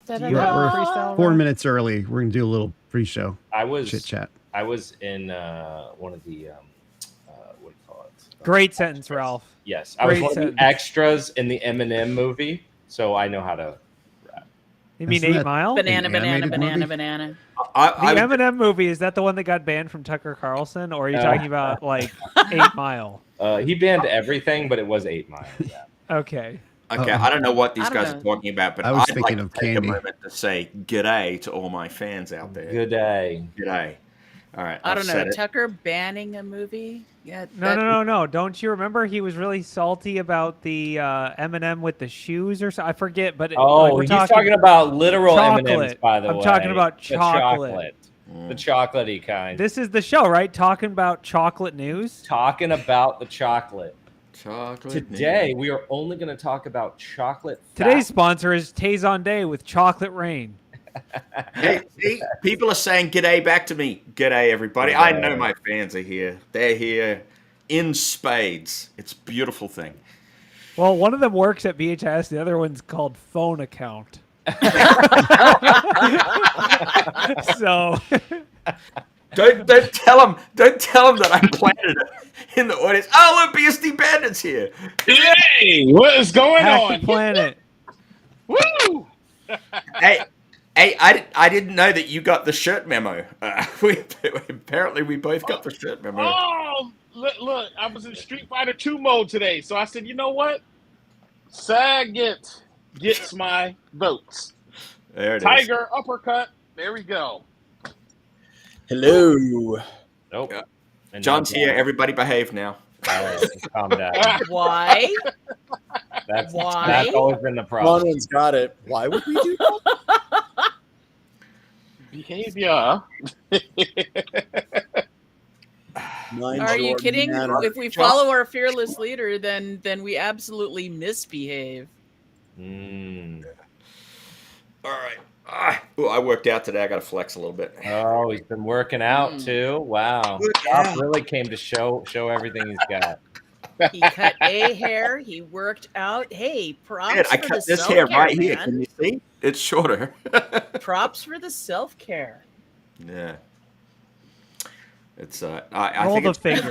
We're freestyle 4 minutes early. We're gonna do a little pre-show. Chit chat. I was in one of the what do you call it? Great sentence, Ralph. Yes, I was one of the extras in the Eminem movie, so I know how to rap. You mean 8 Mile? Banana. The Eminem movie, is that the one that got banned from Tucker Carlson, or are you talking about like 8 Mile? He banned everything, but it was 8 Mile. Yeah. Okay. Okay, I don't know what these guys are talking about, but I was I'd thinking like of to take candy. a moment to say g'day to all my fans out there. Good day. G'day. All right. I don't know. It. Tucker banning a movie? Yeah. No. Don't you remember he was really salty about the Eminem with the shoes or so? I forget, but he's talking about literal chocolate. M&Ms, by the way. I'm talking about chocolate. The chocolatey kind. This is the show, right? Talking about chocolate news. Talking about the chocolate. Chocolate. Today we are only going to talk about chocolate. Today's sponsor is Tazon Day with Chocolate Rain. Hey, see, people are saying g'day back to me. G'day, everybody. I know my fans are here. They're here in spades. It's a beautiful thing. Well, one of them works at BHIS. The other one's called Phone Account. So don't tell them that I planted it in the audience. Oh, look, BSD Bandit's here. Hey, what is going on? Happy Planet. Woo! Hey, I didn't know that you got the shirt memo. Apparently, we both got the shirt memo. Oh, look, I was in Street Fighter 2 mode today, so I said, you know what? SAG gets my votes. There it is. Tiger uppercut. There we go. Hello. Nope. Yeah. John's here. Everybody behave now. Calm down. Why? That's always been the problem. One one's got it. Why would we do that? Behavior. Are you kidding? If we follow our fearless leader, then we absolutely misbehave. All right. I worked out today. I got to flex a little bit. Oh, he's been working out too. Wow. Bob really came to show everything he's got. He cut a hair. He worked out. Hey, props Man, I for cut the this hair self-care, right here. man. Can you see? It's shorter. Props for the self-care. Yeah. It's Roll I think the it's finger.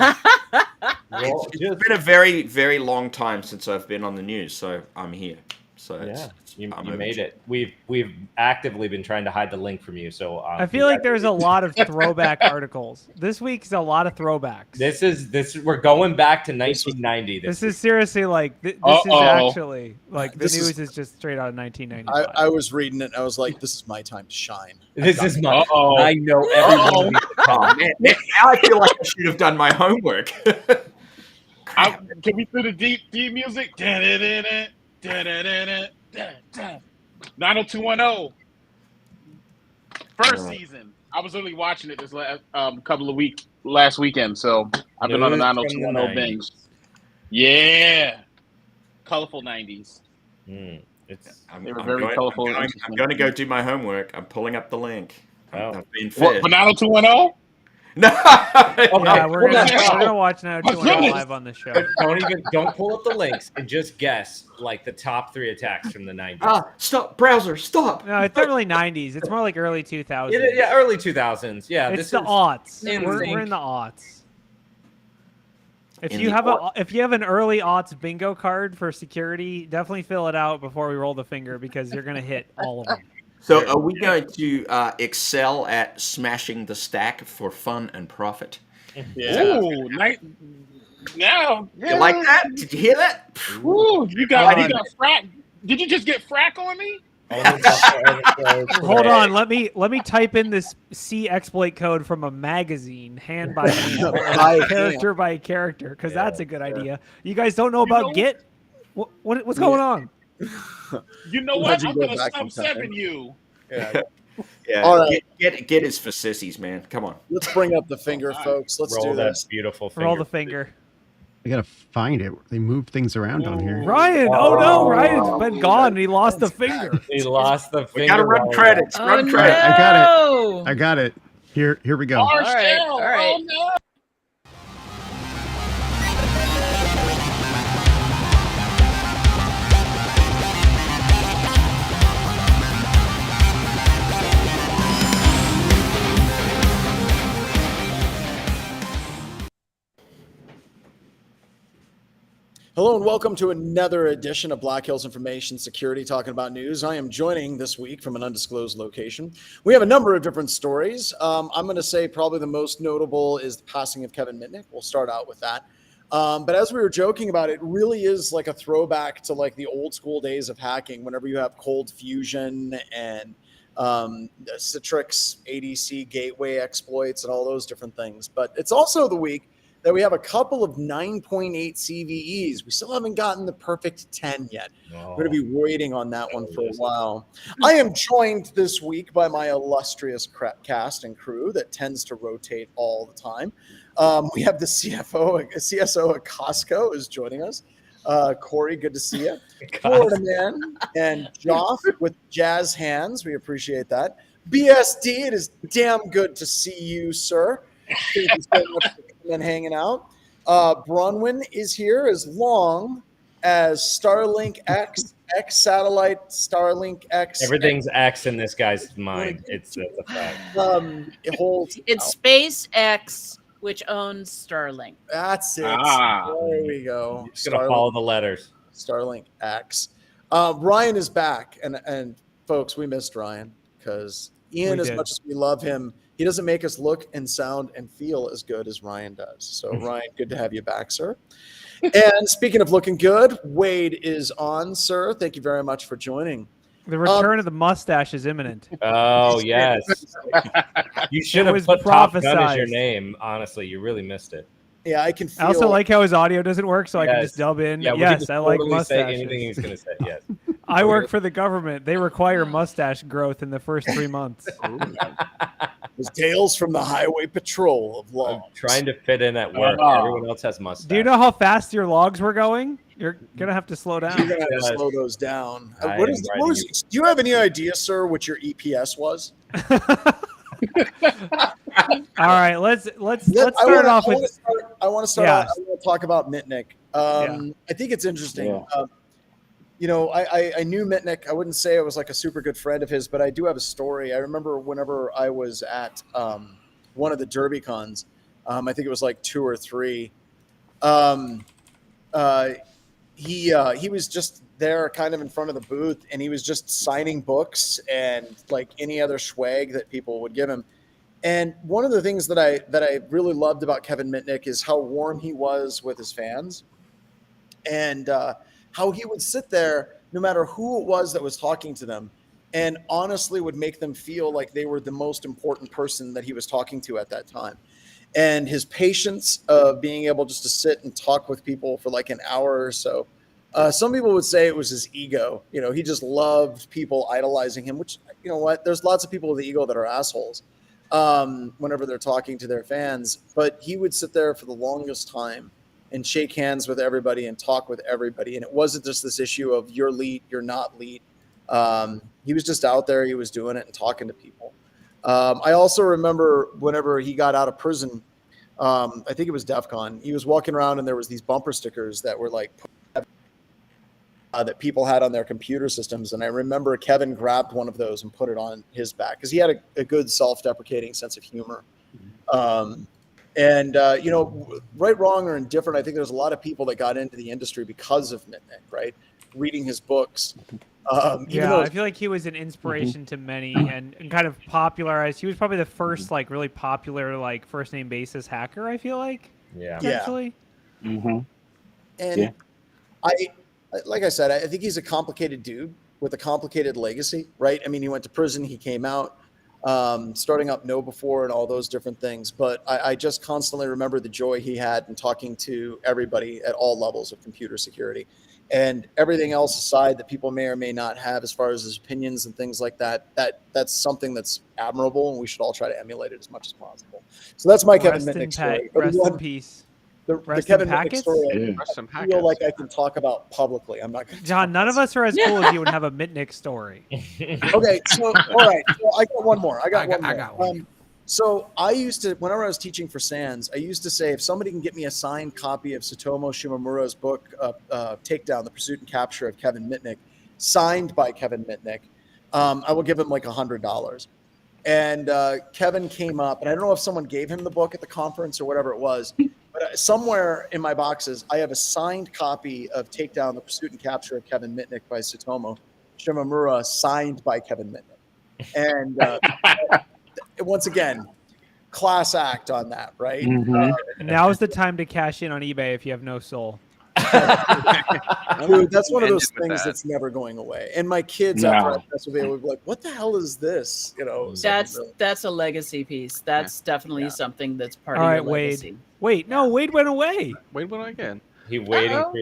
it's been a very, very long time since I've been on the news, so I'm here. So yeah, you made it. We've actively been trying to hide the link from you. So I feel like there's a lot of throwback articles. This week's a lot of throwbacks. This is we're going back to 1990. This is seriously like this is actually like the news is just straight out of 1995. I was reading it and I was like, this is my time to shine. This is my. I know everyone. Oh, man. Now I feel like I should have done my homework. Can we do the deep music? 90210. First season. I was only watching it this last weekend, so I've been on the 90210 binge. Yeah. Colorful 90s. They were very colorful. I'm going to go do my homework. I'm pulling up the link. I've been What, fit. for 90210? No. Yeah, we're gonna watch now 210 live on the show. Don't pull up the links and just guess like the top 3 attacks from the 90s. Stop, browser, stop. No, it's not really 90s. It's more like early 2000s. Yeah, early 2000s. Yeah, it's the aughts. We're in the aughts. If you have an early aughts bingo card for security, definitely fill it out before we roll the finger because you're gonna hit all of them. So are we going to excel at smashing the stack for fun and profit? Yeah. Ooh, now. Yeah. You like that? Did you hear that? Ooh, you got frack. Did you just get frack on me? Hold on, let me type in this C exploit code from a magazine, hand by hand, character by character, because that's a good idea. You guys don't know about Git? What's going on? You know what? I'm gonna sub-7 you. Yeah. Yeah. All right. Get is for sissies, man. Come on. Let's bring up the finger, folks. Let's do this. Beautiful finger. Roll the finger. I gotta find it. They move things around on here. Ryan! Oh no! Ryan's been gone and he lost the finger. He lost the finger. We gotta run credits. Run credits. I got it. Here we go. All right. Oh, no. Hello and welcome to another edition of Black Hills Information Security, talking about news. I am joining this week from an undisclosed location. We have a number of different stories. I'm going to say probably the most notable is the passing of Kevin Mitnick. We'll start out with that. But as we were joking about, it really is like a throwback to like the old school days of hacking, whenever you have ColdFusion and Citrix ADC Gateway exploits and all those different things. But it's also the week that we have a couple of 9.8 CVEs. We still haven't gotten the perfect 10 yet. Oh. We're going to be waiting on that one for a while. I am joined this week by my illustrious cast and crew that tends to rotate all the time. We have the CSO at Costco is joining us. Corey, good to see you. Florida Man and Joff with jazz hands. We appreciate that. BSD, it is damn good to see you, sir. Thank you so much for coming and hanging out. Bronwyn is here as long as Starlink X satellite, Starlink X. Everything's X in this guy's mind. It's a fact. It holds. It's SpaceX, which owns Starlink. That's it. Ah. There we go. Just gonna follow the letters. Starlink X. Ryan is back, and folks, we missed Ryan because Ian, as much as we love him, he doesn't make us look and sound and feel as good as Ryan does. So, Ryan, good to have you back, sir. And speaking of looking good, Wade is on, sir. Thank you very much for joining. The return of the mustache is imminent. Oh, yes. You should have put Top Gun as your name. Honestly, you really missed it. Yeah, I can feel. I also like how his audio doesn't work, so I can just dub in. Yeah, yes, I like mustaches. say anything he's going to say. Yes. I work for the government. They require mustache growth in the first 3 months. It's Tales from the Highway Patrol of Law. I'm trying to fit in at work. Everyone else has mustache. Do you know how fast your logs were going? You're going to have to slow down. You're going to have to slow those down. Do you have any idea, sir, what your EPS was? All right, let's start off with. I want to start out. I want to talk about Mitnick. I think it's interesting. Yeah. I knew Mitnick. I wouldn't say I was like a super good friend of his, but I do have a story. I remember whenever I was at one of the Derby cons, I think it was like 2 or 3. He was just there kind of in front of the booth, and he was just signing books and like any other swag that people would give him. And one of the things that I really loved about Kevin Mitnick is how warm he was with his fans, and how he would sit there no matter who it was that was talking to them, and honestly would make them feel like they were the most important person that he was talking to at that time. And his patience of being able just to sit and talk with people for like an hour or so. Some people would say it was his ego. You know, he just loved people idolizing him, which, you know what, there's lots of people with the ego that are assholes whenever they're talking to their fans. But he would sit there for the longest time and shake hands with everybody and talk with everybody. And it wasn't just this issue of you're elite, you're not elite. He was just out there. He was doing it and talking to people. I also remember whenever he got out of prison, I think it was DEF CON, he was walking around and there was these bumper stickers that were like that people had on their computer systems. And I remember Kevin grabbed one of those and put it on his back because he had a good self-deprecating sense of humor. You know, right, wrong, or indifferent, I think there's a lot of people that got into the industry because of Mitnick, right? Reading his books. I feel like he was an inspiration to many and kind of popularized. He was probably the first like really popular like first name basis hacker, I feel like. Yeah. Essentially. Yeah. Mm-hmm. And like I said, I think he's a complicated dude with a complicated legacy, right? I mean, he went to prison, he came out, starting up KnowBe4 and all those different things. But I just constantly remember the joy he had in talking to everybody at all levels of computer security. And everything else aside that people may or may not have as far as his opinions and things like that, that's something that's admirable, and we should all try to emulate it as much as possible. So that's my Kevin Mitnick story. Rest in peace. The Kevin Mitnick story, I feel like I can talk about publicly. I'm not going to. John, none of us are as cool as you and have a Mitnick story. Okay, so all right, so I got one more. I got one. So I used to, whenever I was teaching for SANS, I used to say, if somebody can get me a signed copy of Satomo Shimomura's book, Takedown, The Pursuit and Capture of Kevin Mitnick, signed by Kevin Mitnick, I will give him like $100. And Kevin came up, and I don't know if someone gave him the book at the conference or whatever it was, But somewhere in my boxes, I have a signed copy of Takedown: The Pursuit and Capture of Kevin Mitnick by Tsutomu Shimomura, signed by Kevin Mitnick. And once again, class act on that, right? Now is the time to cash in on eBay if you have no soul. Dude, that's one of those things that's never going away. And my kids, after I press with it, would be like, "What the hell is this?" You know, that's a legacy piece. That's definitely something that's part All of right, your legacy. Wait, no, Wade went away. Wade went again. He waiting for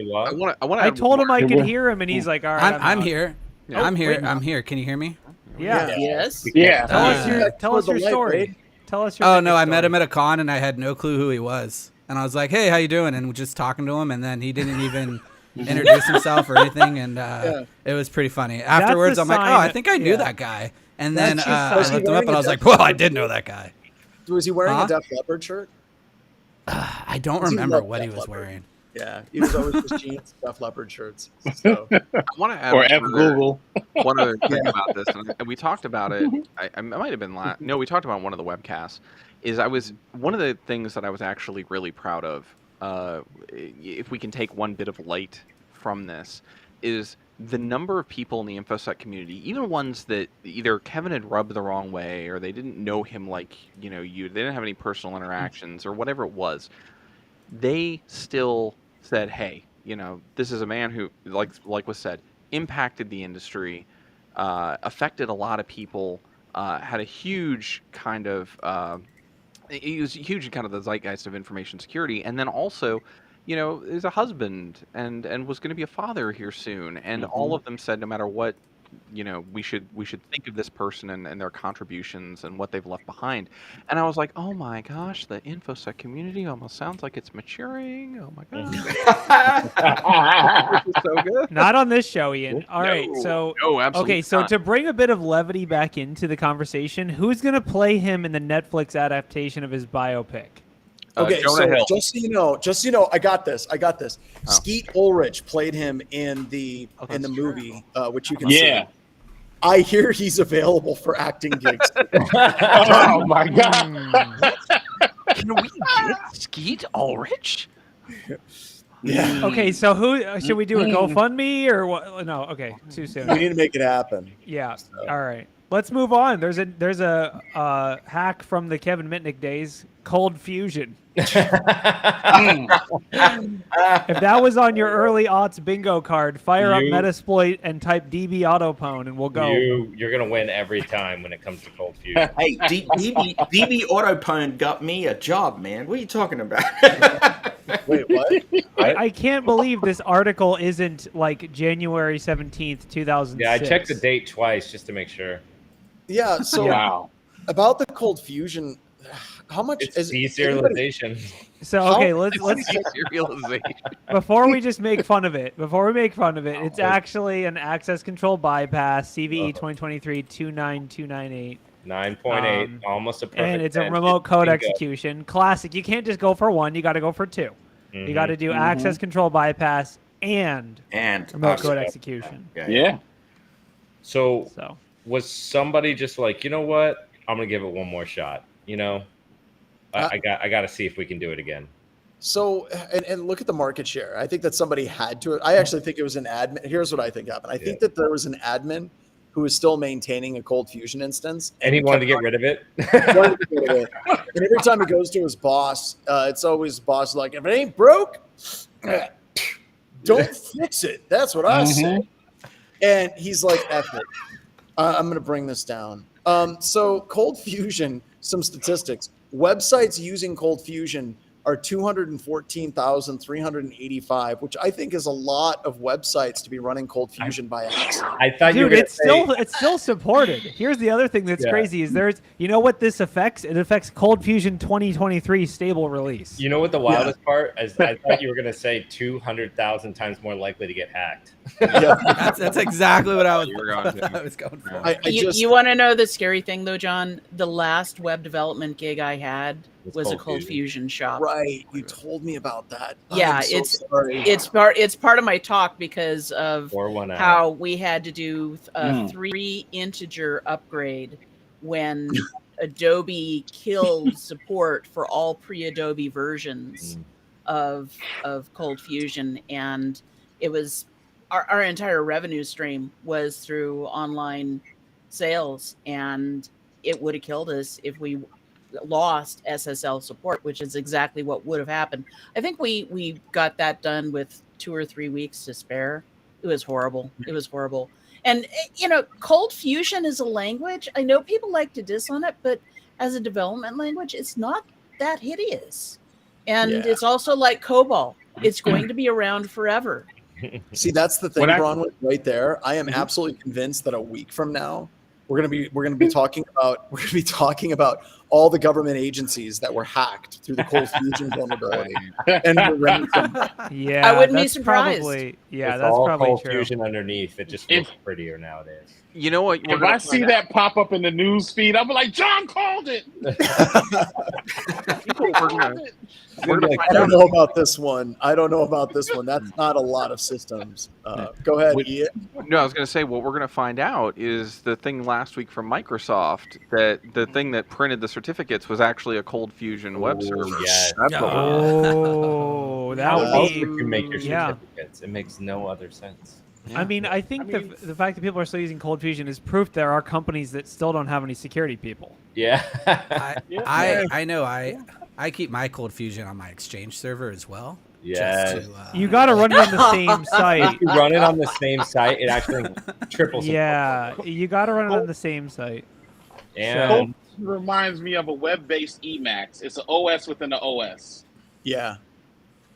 what? I told him I could hear him, and he's like, "All right, I'm here. Yeah. I'm here. I'm here. Can you hear me? Yeah. Yes. Yeah. Tell us your story. Tell us your. Oh no, I met him at a con, and I had no clue who he was. And I was like, "Hey, how you doing?" And just talking to him, and then he didn't even introduce himself or anything, and it was pretty funny. Afterwards, I'm like, "Oh, I think I knew that guy." And then I looked him up, and I was like, "Well, I did know that guy." Was he wearing a Def Leppard shirt? I don't remember what he was wearing. Yeah, he was always just jeans, Def Leppard shirts. So. I want to add Or F Google. one other thing about this, and we talked about it. I might have been no, we talked about one of the webcasts. One of the things that I was actually really proud of, if we can take one bit of light from this, is the number of people in the InfoSec community, even ones that either Kevin had rubbed the wrong way or they didn't know him like they didn't have any personal interactions or whatever it was, they still said, hey, this is a man who, like was said, impacted the industry, affected a lot of people, had a huge kind of, he was huge in kind of the zeitgeist of information security, and then also, is a husband and was going to be a father here soon, and all of them said no matter what, we should think of this person and their contributions and what they've left behind. And I was like, oh my gosh, the InfoSec community almost sounds like it's maturing. Oh my god. This is so good. Not on this show, Ian. All right, so absolutely so not. to bring a bit of levity back into the conversation, who's going to play him in the Netflix adaptation of his biopic? Okay, Jonah so Hill. just so you know, I got this. Skeet Ulrich played him in the movie, which you can see. I hear he's available for acting gigs. Oh my god! Can we get Skeet Ulrich? Yeah. Okay, so who should we do a GoFundMe or what? No, okay, too soon. We need to make it happen. Yeah. All right. Let's move on. There's a hack from the Kevin Mitnick days, ColdFusion. If that was on your early aughts bingo card, fire up Metasploit and type DB Autopone, and we'll go. You're gonna win every time when it comes to ColdFusion. Hey, DB Autopone got me a job, man. What are you talking about? Wait, what? I can't believe this article isn't like January 17th, 2006. Yeah, I checked the date twice just to make sure. Yeah. So about the ColdFusion, how much is deserialization? So okay, let's Deserialization. before we just make fun of it. It's actually an access control bypass, CVE 2023-29298. 9.8, almost a perfect. And it's a 10. remote code execution. Classic. You can't just go for one. You got to go for two. You got to do access control bypass and remote code execution. Yeah. So was somebody just like, you know what? I'm gonna give it one more shot. I got to see if we can do it again. So, and look at the market share. I think that somebody had to. I actually think it was an admin. Here's what I think happened. I think that there was an admin who was still maintaining a ColdFusion instance. And he wanted to get rid of it? And every time he goes to his boss, it's always boss like, if it ain't broke, don't fix it. That's what I say. And he's like, F it. I'm going to bring this down. So ColdFusion, some statistics. Websites using ColdFusion are 214,385, which I think is a lot of websites to be running ColdFusion by accident. I thought you were it's still supported. Here's the other thing that's crazy is what this affects? It affects ColdFusion 2023 stable release. You know what the wildest part is? I thought you were going to say 200,000 times more likely to get hacked. That's exactly what I was going for. You want to know the scary thing though, John? The last web development gig I had was a ColdFusion shop. Right, you told me about that. Yeah, it's part of my talk because of how we had to do a 3-integer upgrade when Adobe killed support for all pre-Adobe versions of ColdFusion, and it was our entire revenue stream was through online sales, and it would have killed us if we lost SSL support, which is exactly what would have happened. I think we got that done with 2 or 3 weeks to spare. It was horrible. It was horrible. And ColdFusion is a language. I know people like to diss on it, but as a development language, it's not that hideous. And it's also like COBOL. It's going to be around forever. See, that's the thing, Bronwyn, right there. I am absolutely convinced that a week from now, we're gonna be talking about all the government agencies that were hacked through the ColdFusion vulnerability. And yeah, I wouldn't be surprised. That's probably ColdFusion underneath. It just looks prettier nowadays. You know what? If I see that pop up in the news feed, I'll be like, John called it. I don't know about this one. That's not a lot of systems. Go ahead, Ian. No, I was going to say what we're going to find out is the thing last week from Microsoft, that the thing that printed the certificates was actually a ColdFusion web server. Yes. That How would else be. would you make your certificates? It makes no other sense. I mean, I think the fact that people are still using ColdFusion is proof there are companies that still don't have any security people. Yeah. I know. I keep my ColdFusion on my Exchange server as well. Yeah. You got to run it on the same site. If you run it on the same site, it actually triples. Yeah, you got to run it on the same site. And reminds me of a web-based Emacs. It's an OS within an OS. Yeah.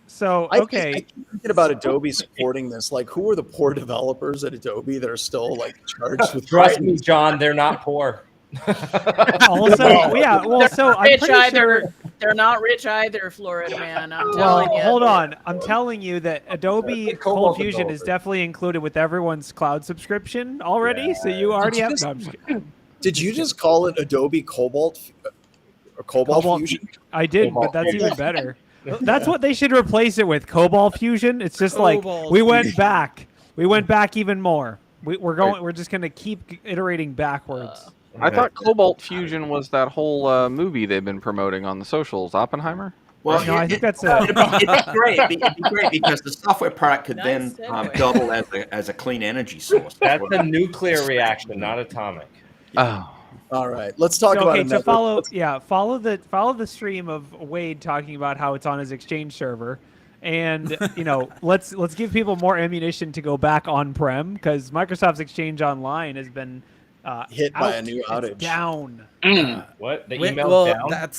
So, okay. I keep thinking about Adobe supporting this. Like, who are the poor developers at Adobe that are still like charged with? Trust me, John, they're not poor. Also, yeah. Well, so I'm pretty sure they're not rich either, Florida man. I'm telling you. Hold on. I'm telling you that Adobe ColdFusion is definitely included with everyone's cloud subscription already. Yeah. So you already have. Did you just call it Adobe Cobalt or Cobalt Fusion? I did, but that's even better. That's what they should replace it with. Cobalt Fusion. It's just like we went back. We went back even more. We're just gonna keep iterating backwards. I thought Cobalt Fusion was that whole movie they've been promoting on the socials, Oppenheimer. Well, no, I think that's it'd be great. It'd be great because the software product could then double as a clean energy source. That's a nuclear reaction, not atomic. Oh. All right, let's talk about it. So follow the stream of Wade talking about how it's on his Exchange server, and let's give people more ammunition to go back on-prem because Microsoft's Exchange Online has been hit by a new outage. It's down. What? The email down?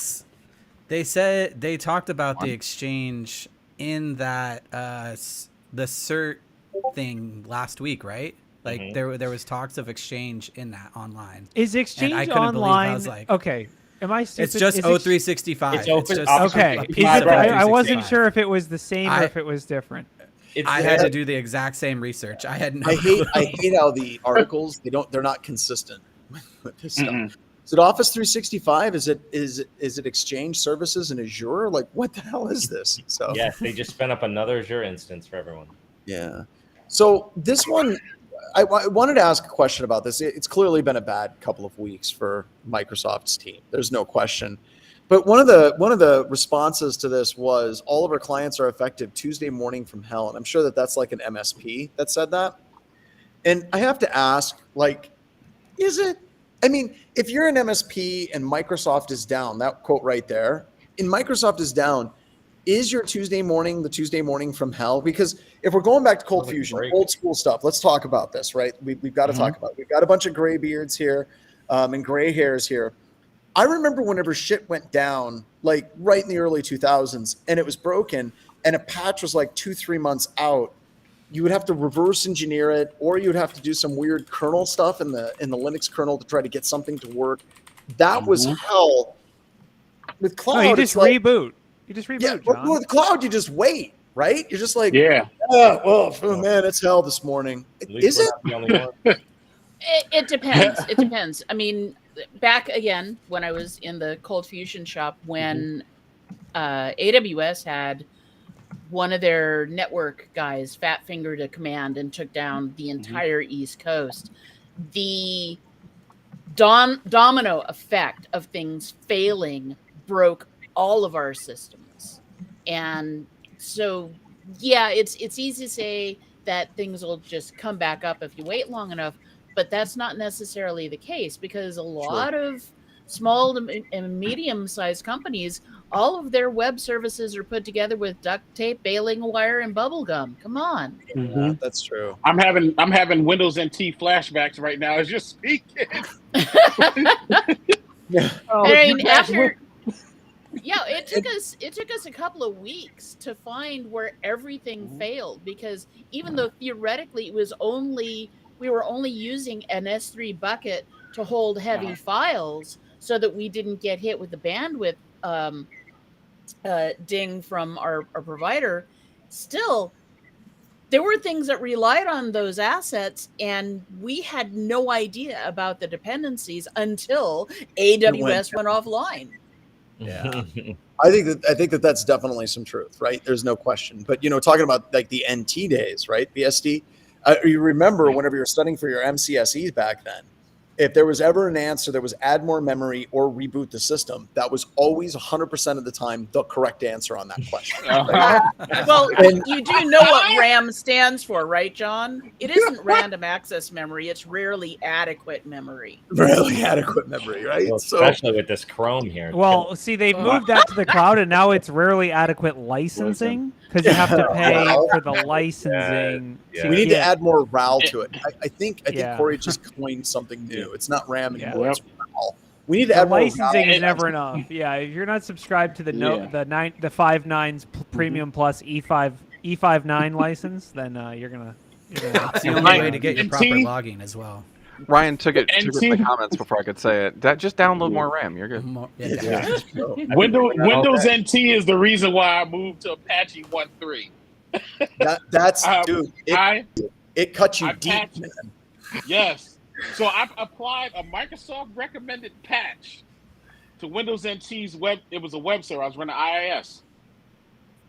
They said they talked about the Exchange in that the cert thing last week, right? Like there was talks of Exchange in that online. Is Exchange online? I was like, okay, am I stupid? It's just O365. It's open. Just, okay. I wasn't sure if it was the same or if it was different. I had to do the exact same research. I had no I hate how the articles they're not consistent with this stuff. Is it Office 365? Is it Exchange services in Azure? Like what the hell is this? So yes, they just spun up another Azure instance for everyone. Yeah. So this one. I wanted to ask a question about this. It's clearly been a bad couple of weeks for Microsoft's team. There's no question. But one of the responses to this was all of our clients are effective Tuesday morning from hell. And I'm sure that's like an MSP that said that. And I have to ask, like, is it? I mean, if you're an MSP and Microsoft is down, that quote right there, and Microsoft is down, is your Tuesday morning the Tuesday morning from hell? Because if we're going back to ColdFusion, old school stuff, let's talk about this, right? We've got to talk about it. We've got a bunch of gray beards here and gray hairs here. I remember whenever shit went down, like right in the early 2000s, and it was broken, and a patch was like 2-3 months out, you would have to reverse engineer it, or you would have to do some weird kernel stuff in the Linux kernel to try to get something to work. That was hell. With cloud, you just reboot. You just reboot. Yeah, John. with cloud, you just wait, right? You're just like, man, it's hell this morning. Is it? It depends. It depends. I mean, back again when I was in the ColdFusion shop, when AWS had one of their network guys fat fingered a command and took down the entire East Coast, the domino effect of things failing broke all of our systems. And So yeah, it's easy to say that things will just come back up if you wait long enough, but that's not necessarily the case, because a lot of small and medium-sized companies, all of their web services are put together with duct tape, baling wire, and bubble gum. Come on. Yeah, that's true. I'm having Windows NT flashbacks right now as you're speaking. It took us a couple of weeks to find where everything failed, because even though theoretically we were only using an S3 bucket to hold heavy files so that we didn't get hit with the bandwidth ding from our provider, still there were things that relied on those assets, and we had no idea about the dependencies until AWS went offline. Yeah. I think that that's definitely some truth, right? There's no question. But, talking about like the NT days, right? BSD, you remember whenever you're studying for your MCSEs back then, if there was ever an answer that was add more memory or reboot the system, that was always 100% of the time the correct answer on that question. Right? Well, you do know what RAM stands for, right, John? It isn't random access memory. It's rarely adequate memory. Rarely adequate memory, right? Well, especially with this Chrome here. Well, see, they've moved that to the cloud, and now it's rarely adequate licensing, because you have to pay for the licensing. Yeah. We need to add more RAL to it. I think Corey just coined something new. It's not RAM anymore. It's RAL. We need to add more licensing is never enough. Yeah, if you're not subscribed to the the 5.9's Premium Plus E59 license, then you're gonna. That's the only way to get your proper logging as well. Ryan took it in the comments before I could say it. Just download more RAM. You're good. Windows NT is the reason why I moved to Apache 1.3. That's dude. It cuts you deep, man. Yes. So I applied a Microsoft recommended patch to Windows NT's web. It was a web server. I was running IIS.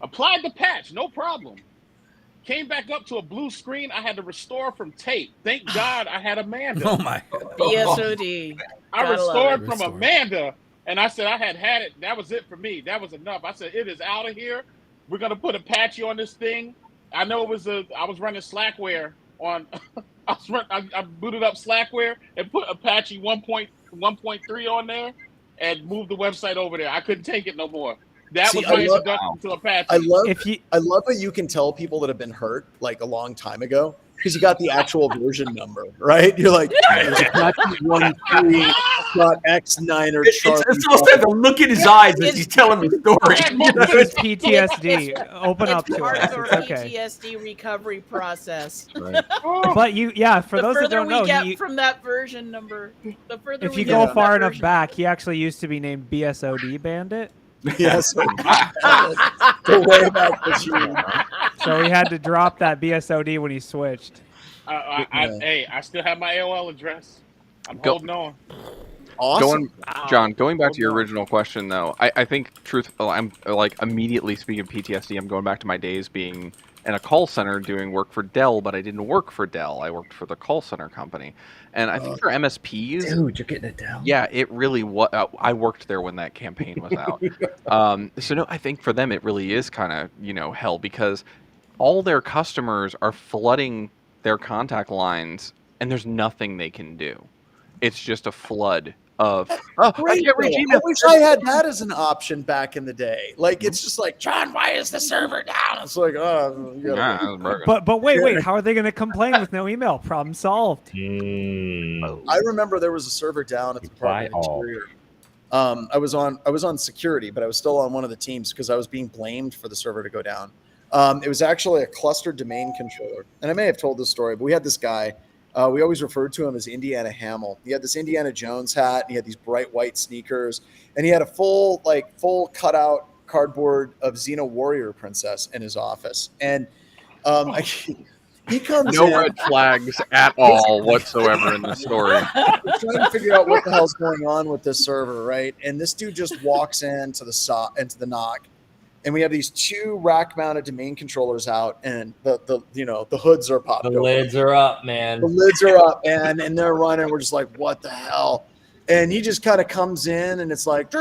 Applied the patch, no problem. Came back up to a blue screen. I had to restore from tape. Thank God I had Amanda. Oh my. BSOD. I restored from Amanda, and I said I had it. That was it for me. That was enough. I said it is out of here. We're gonna put Apache on this thing. I know I was running Slackware on. I booted up Slackware and put Apache 1.3 on there and moved the website over there. I couldn't take it no more. That was my introduction to Apache. I love that you can tell people that have been hurt like a long time ago, because you got the actual version number, right? You're like, there's Apache 1.3.x9 or Charlie. It's also the look in his eyes as he's telling the story. It's PTSD. Open up to part it. of our PTSD recovery process. Right. But for those that don't know, we get from that version number, the further if you go far enough back, he actually used to be named BSOD Bandit. Yes. Go way back this year. So he had to drop that BSOD when he switched. I still have my AOL address. I'm holding on. Awesome. Going back to your original question, though, I think I'm like immediately speaking of PTSD. I'm going back to my days being in a call center doing work for Dell, but I didn't work for Dell. I worked for the call center company. And I think for MSPs, dude, you're getting it down. Yeah, it really was. I worked there when that campaign was out. So no, I think for them it really is kind of hell, because all their customers are flooding their contact lines, and there's nothing they can do. It's just a flood of. I can't reach email. I wish I had that as an option back in the day. Like it's just like, John, why is the server down? It's like, but wait, how are they going to complain with no email? Problem solved. I remember there was a server down at the Department of Interior. I was on security, but I was still on one of the teams because I was being blamed for the server to go down. It was actually a clustered domain controller, and I may have told this story, but we had this guy. We always referred to him as Indiana Hamill. He had this Indiana Jones hat, and he had these bright white sneakers, and he had a full cutout cardboard of Xena Warrior Princess in his office. And he comes no in, red flags at all whatsoever in the story. We're trying to figure out what the hell's going on with this server, right? And this dude just walks into the knock. And we have these two rack-mounted domain controllers out, and the hoods are popped. The lids are up, man. The lids are up, and they're running. We're just like, what the hell? And he just kind of comes in and it's like,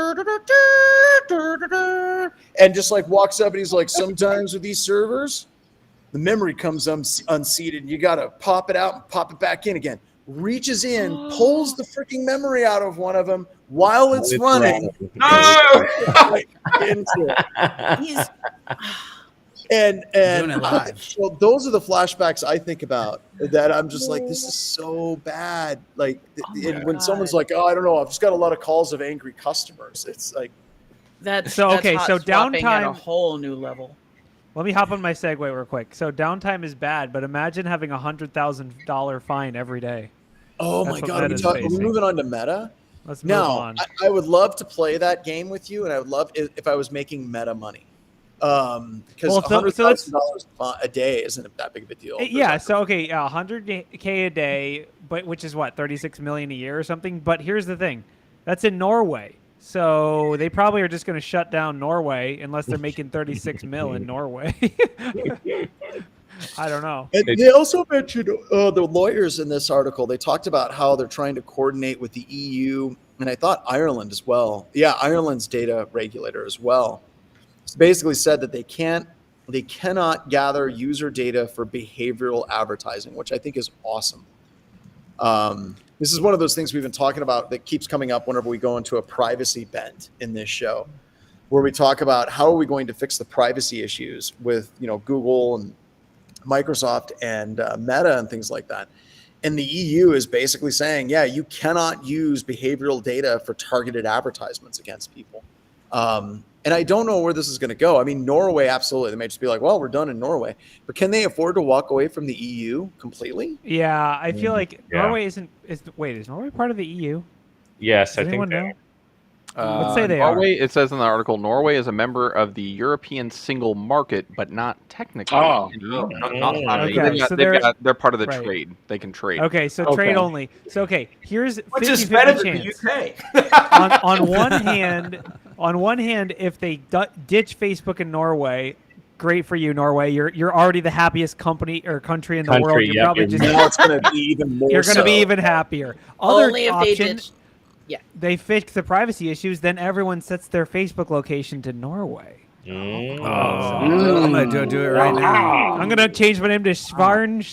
and just like walks up and he's like, sometimes with these servers, the memory comes unseated and you got to pop it out and pop it back in again. Reaches in, pulls the freaking memory out of one of them while it's running. No! He's And Doing it live. so those are the flashbacks I think about, that I'm just like, this is so bad. Like, and when someone's like, oh, I don't know, I've just got a lot of calls of angry customers. It's like, that's So, okay, hot so swapping at a downtime- whole new level. Let me hop on my segue real quick. So downtime is bad, but imagine having $100,000 fine every day. oh That's my what God, Meta's are we facing. moving on to Meta? Let's move Now, on. I would love to play that game with you, and I would love if I was making Meta money. Because Well, so let's- $100,000 a day isn't that big of a deal. Yeah, so okay, 100K a day, but which is what, 36 million a year or something. But here's the thing, that's in Norway, so they probably are just going to shut down Norway unless they're making 36 mil in Norway. I don't know. And they also mentioned the lawyers in this article. They talked about how they're trying to coordinate with the EU, and I thought Ireland as well. Yeah, Ireland's data regulator as well. It's basically said that they cannot gather user data for behavioral advertising, which I think is awesome. This is one of those things we've been talking about that keeps coming up whenever we go into a privacy bent in this show, where we talk about how are we going to fix the privacy issues with Google and Microsoft and Meta and things like that. And the EU is basically saying, yeah, you cannot use behavioral data for targeted advertisements against people. And I don't know where this is going to go. I mean, Norway, absolutely. They may just be like, well, we're done in Norway. But can they afford to walk away from the EU completely? Yeah, I feel like Norway is Norway part of the EU? Yes, Does I think anyone they know? are. Let's say they Norway, it says in the article, Norway is a member of the European single market, but not technically. Oh. Okay, so they're part of the right. trade. They can trade. Okay, so trade only. So here's Which is 50-50 better than chance. the UK. on one hand, if they ditch Facebook in Norway, great for you, Norway. You're already the happiest company or country in the world. You're probably just now it's going to be even more. you're going to be even happier. Other Only if option, they ditch. Yeah. they fix the privacy issues, then everyone sets their Facebook location to Norway. I'm gonna do it right now. I'm gonna change my name to Schwarn.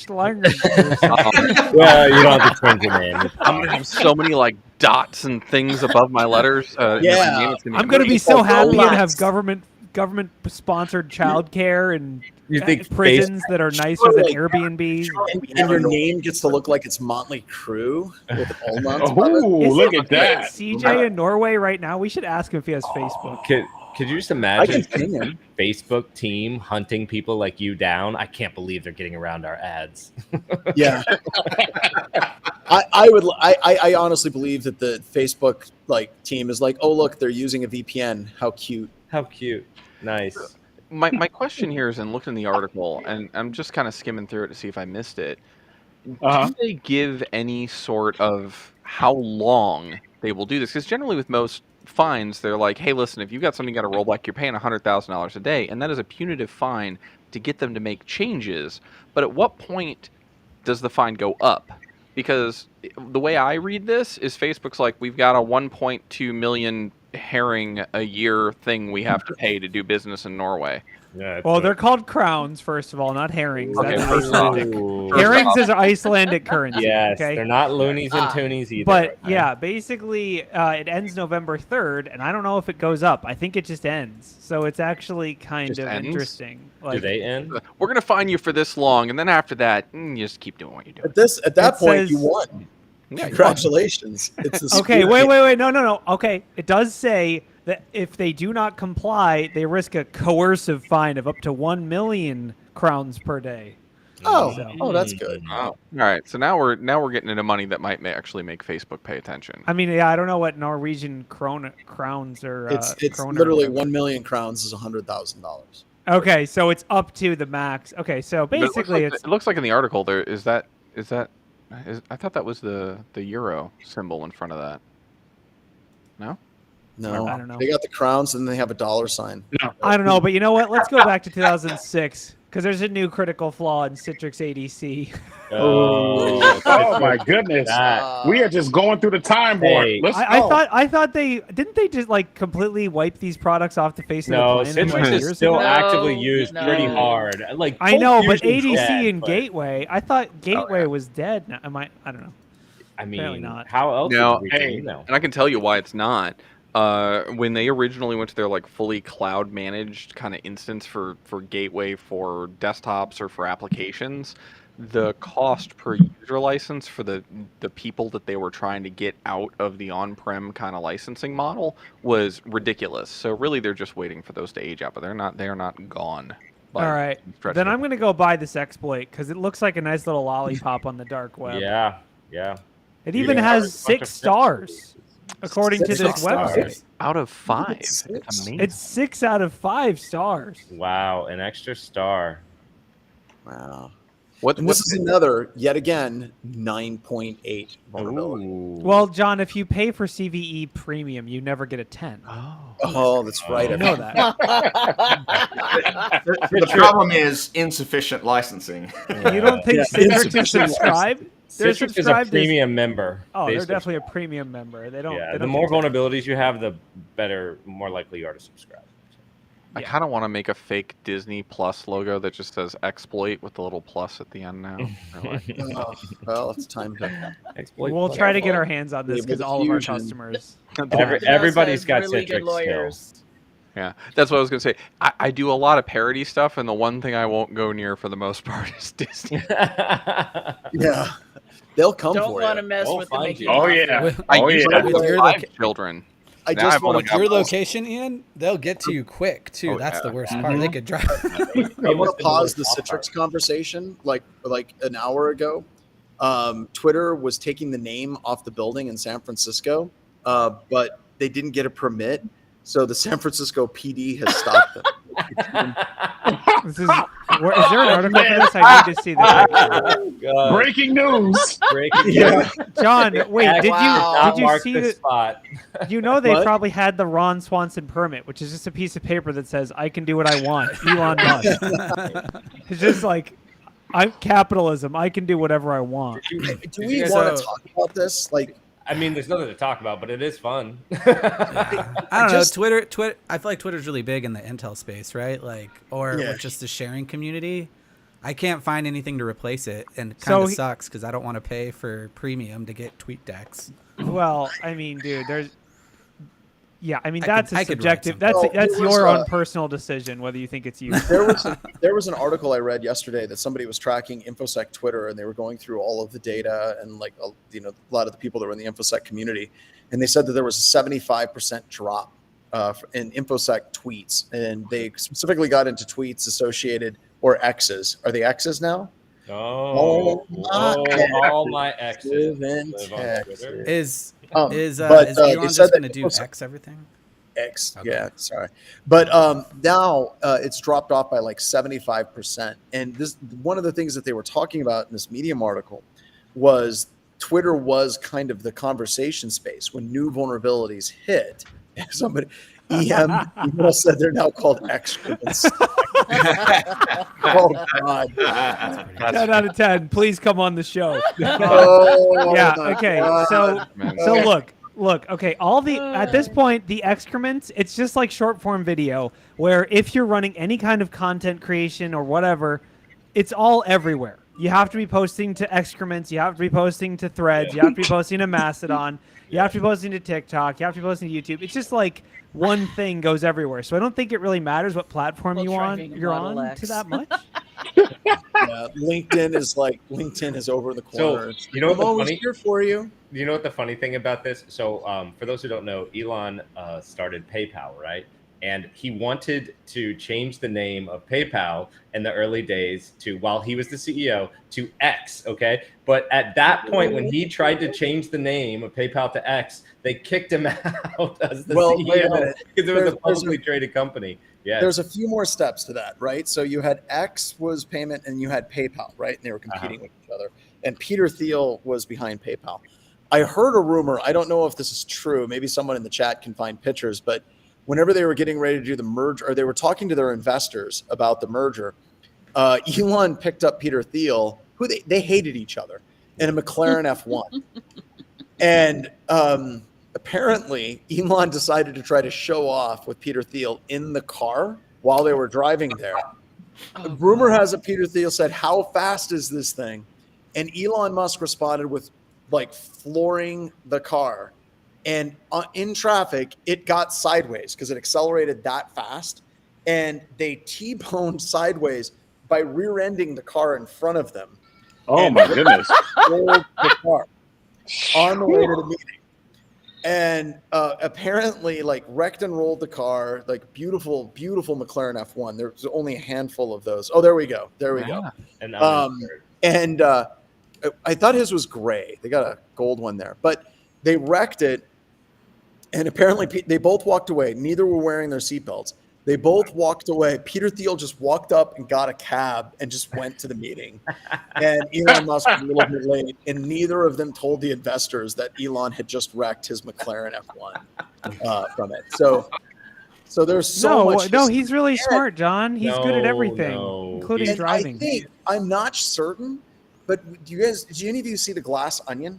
Well, you don't have to change your name. I'm gonna have so many like dots and things above my letters. Yeah. my name. It's I'm gonna be so happy and have robots. government sponsored childcare and You think prisons that are nicer than Airbnbs. And your name gets to look like it's Motley Crue with all Oh, look at that. CJ in Norway right now. We should ask him if he has Facebook. Could you just I imagine can ping him. Facebook team hunting people like you down? I can't believe they're getting around our ads. Yeah. I honestly believe that the Facebook team is like, oh look, they're using a VPN. How cute. How cute. Nice. My question here is, in looking in the article, and I'm just kind of skimming through it to see if I missed it. Do they give any sort of how long they will do this? Because generally with most fines, they're like, hey, listen, if you've got something you got to roll back, you're paying $100,000 a day, and that is a punitive fine to get them to make changes. But at what point does the fine go up? Because the way I read this is Facebook's like, we've got a 1.2 million herring a year thing we have to pay to do business in Norway. Yeah, Well, they're called crowns, first of all, not herrings. Okay, That's first off. Icelandic. Herrings is Icelandic currency. Yes, okay? they're not loonies and toonies either. But yeah, basically, it ends November 3rd, and I don't know if it goes up. I think it just ends. So it's actually kind of ends? interesting. Do they end? We're going to fine you for this long, and then after that, you just keep doing what you're doing. At that It point, says- you won. Yeah, Congratulations. It's the Okay, spirit. wait. No. Okay, it does say that if they do not comply, they risk a coercive fine of up to 1 million crowns per day. Oh, that's good. Wow. All right, so now we're getting into money that might actually make Facebook pay attention. I mean, yeah, I don't know what Norwegian crowns or It's kroner literally or 1 million crowns is $100,000. Okay, so it's up to the max. Okay, so But basically it looks like in the article there is that I thought that was the euro symbol in front of that. No? No, I don't know. They got the crowns and they have a dollar sign. I don't know, but you know what? Let's go back to 2006. Because there's a new critical flaw in Citrix ADC. Oh my goodness! We are just going through the time warp. Let's go. I thought they just like completely wipe these products off the face of the planet. Citrix is still actively used pretty hard. Like I know, but ColdFusion's ADC dead, and Gateway, I thought Gateway was dead. Now, I don't know. I mean, Apparently not. how else? No, would we know? and I can tell you why it's not. When they originally went to their like fully cloud managed kind of instance for Gateway for desktops or for applications, the cost per user license for the people that they were trying to get out of the on-prem kind of licensing model was ridiculous. So really, they're just waiting for those to age out, but they are not gone. All right, then I'm going to go buy this exploit because it looks like a nice little lollipop on the dark web. Yeah. It even has 6 stars. According to this website, out of 5. It's amazing. It's 6 out of 5 stars. Wow, an extra star. Wow. This is another, yet again, 9.8 vulnerability. Well, John, if you pay for CVE Premium, you never get a 10. Oh, that's right. I know that. The problem is insufficient licensing. You don't think Citrix is subscribed? Citrix is a premium member. Oh, they're definitely a premium member. They don't. Yeah, the more vulnerabilities you have, the more likely you are to subscribe. I kind of want to make a fake Disney Plus logo that just says exploit with the little plus at the end now. Well, it's time to exploit. We'll try to get our hands on this because all of our customers. Everybody's got really good Citrix lawyers. skills. Yeah, that's what I was going to say. I do a lot of parody stuff, and the one thing I won't go near for the most part is Disney. Yeah. They'll come Don't for want to you. mess with the Mickey Oh Mouse. yeah. I Oh used yeah. to with 5 children. I Now just I've only want got Your one. location, Ian, they'll get to you quick too. Oh, That's yeah. the worst part. They could drive. I want to pause the Citrix conversation like an hour ago. Twitter was taking the name off the building in San Francisco, but they didn't get a permit. So the San Francisco PD has stopped them. Is there an article for this? I need to see this. Breaking news. John, wait, did you see the that? spot? You know they What? probably had the Ron Swanson permit, which is just a piece of paper that says "I can do what I want." Elon Musk. It's just like I'm capitalism. I can do whatever I want. Do we want to talk about this? Like, I mean, there's nothing to talk about, but it is fun. I don't know. Twitter. I feel like Twitter's really big in the Intel space, right? Like, or with just the sharing community. I can't find anything to replace it, and it kind of sucks because I don't want to pay for premium to get tweet decks. Well, I mean, dude, that's I could subjective. write That's your own personal decision whether you think it's useful. there was an article I read yesterday that somebody was tracking InfoSec Twitter, and they were going through all of the data and like a lot of the people that were in the InfoSec community, and they said that there was a 75% drop in InfoSec tweets, and they specifically got into tweets associated or X's. Are they X's now? All my exes live on Twitter. Is but, Elon just going to do X everything? X, Okay. yeah, sorry. But now it's dropped off by like 75%. And this one of the things that they were talking about in this Medium article was Twitter was kind of the conversation space when new vulnerabilities hit. Somebody, email said they're now called excrements. Oh God! 10 out of 10. Please come on the show. Oh, yeah. my Okay. God. So look. Okay. At this point, the excrements. It's just like short form video, where if you're running any kind of content creation or whatever, it's all everywhere. You have to be posting to excrements. You have to be posting to Threads. You have to be posting to Mastodon. You have to be posting to TikTok. You have to be posting to YouTube. It's just like one thing goes everywhere. So I don't think it really matters what platform you're on to that much. Yeah, LinkedIn is over the corner. So, you know what I'm always here for you. You know what the funny thing about this? So for those who don't know, Elon started PayPal, right? And he wanted to change the name of PayPal in the early days while he was the CEO, to X, okay? But at that point, when he tried to change the name of PayPal to X, they kicked him out as the CEO because it was a publicly traded company. Yeah. There's a few more steps to that, right? So you had X was payment and you had PayPal, right? And they were competing with each other. And Peter Thiel was behind PayPal. I heard a rumor. I don't know if this is true. Maybe someone in the chat can find pictures, but whenever they were getting ready to do the merger, or they were talking to their investors about the merger, Elon picked up Peter Thiel, who they hated each other, in a McLaren F1. And apparently, Elon decided to try to show off with Peter Thiel in the car while they were driving there. Rumor has it Peter Thiel said, "How fast is this thing?" And Elon Musk responded with like flooring the car. And in traffic, it got sideways because it accelerated that fast. And they T-boned sideways by rear-ending the car in front of them. Oh, my goodness. Rolled the car on the way to the meeting. And apparently, like, wrecked and rolled the car. Like, beautiful, beautiful McLaren F1. There's only a handful of those. Oh, there we go. There we go. And I thought his was gray. They got a gold one there. But they wrecked it. And apparently, they both walked away. Neither were wearing their seatbelts. They both walked away. Peter Thiel just walked up and got a cab and just went to the meeting. And Elon Musk was a little bit late. And neither of them told the investors that Elon had just wrecked his McLaren F1 from it. So there's so much. No, he's really smart, John. He's good at everything, including driving. I'm not certain, but did any of you see the Glass Onion?